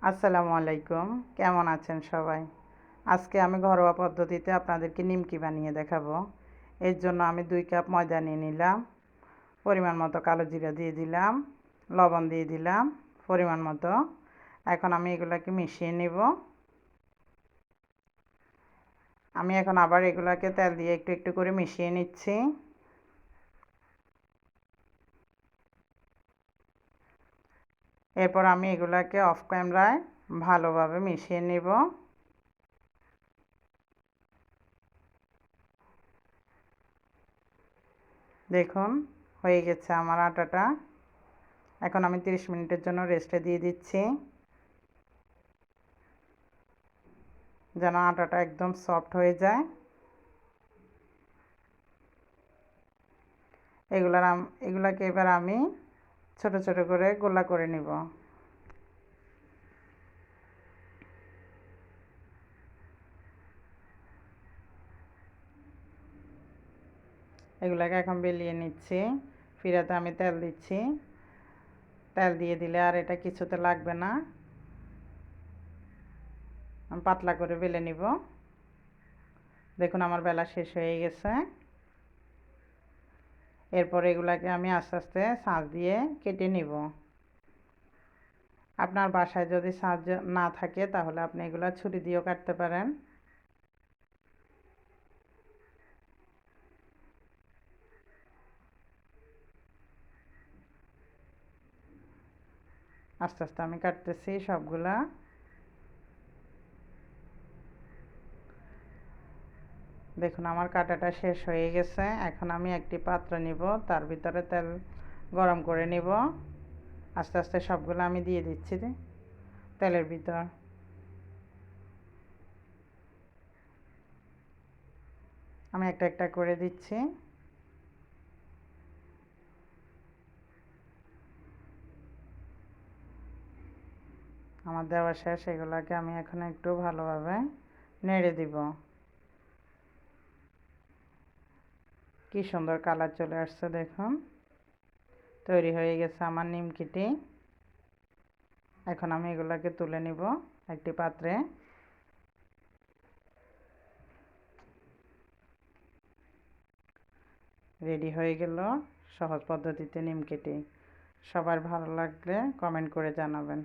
আসসালামু আলাইকুম। কেমন আছেন সবাই? আজকে আমি ঘরোয়া পদ্ধতিতে আপনাদেরকে নিমকি বানিয়ে দেখাবো। এর জন্য আমি 2 কাপ ময়দা নিয়ে নিলাম। পরিমাণ মতো কালো জিরা দিয়ে দিলাম, লবণ দিয়ে দিলাম পরিমাণ মতো। এখন আমি এগুলাকে মিশিয়ে নেব। আমি এখন আবার এগুলাকে তেল দিয়ে একটু একটু করে মিশিয়ে নিচ্ছি। এরপর আমি এগুলাকে অফ ক্যামেরায় ভালোভাবে মিশিয়ে নেব। দেখুন হয়ে গেছে আমার আটাটা। এখন আমি 30 মিনিটের জন্য রেস্টে দিয়ে দিচ্ছি, যেন আটাটা একদম সফট হয়ে যায়। এগুলাকে এবার আমি ছোট ছোট করে গোলা করে নিব। এগুলাকে এখন বেলিয়ে নিচ্ছি। ফিরাতে আমি তেল দিচ্ছি। তেল দিয়ে দিলে আর এটা কিছুতে লাগবে না। আমি পাতলা করে বেলে নিব। দেখুন আমার বেলা শেষ হয়ে গেছে। এরপর এগুলাকে আমি আস্তে আস্তে ছাঁচ দিয়ে কেটে নিব। আপনার বাসায় যদি ছাঁচ না থাকে তাহলে আপনি এগুলা ছুরি দিয়েও কাটতে পারেন। আস্তে আস্তে আমি কাটতেছি সবগুলা। দেখুন আমার কাটাটা শেষ হয়ে গেছে। এখন আমি একটি পাত্র নিব, তার ভিতরে তেল গরম করে নিব। আস্তে আস্তে সবগুলো আমি দিয়ে দিচ্ছি তেলের ভিতর। আমি একটা একটা করে দিচ্ছি। আমার দেওয়া শেষ। এগুলোকে আমি এখন একটু ভালোভাবে নেড়ে দিব। কি সুন্দর কালার চলে আসছে দেখুন। তৈরি হয়ে গেছে আমার নিমকিটি। এখন আমি এগুলোকে তুলে নিব একটি পাত্রে। রেডি হয়ে গেল সহজ পদ্ধতিতে নিমকিটি। সবার ভালো লাগলে কমেন্ট করে জানাবেন।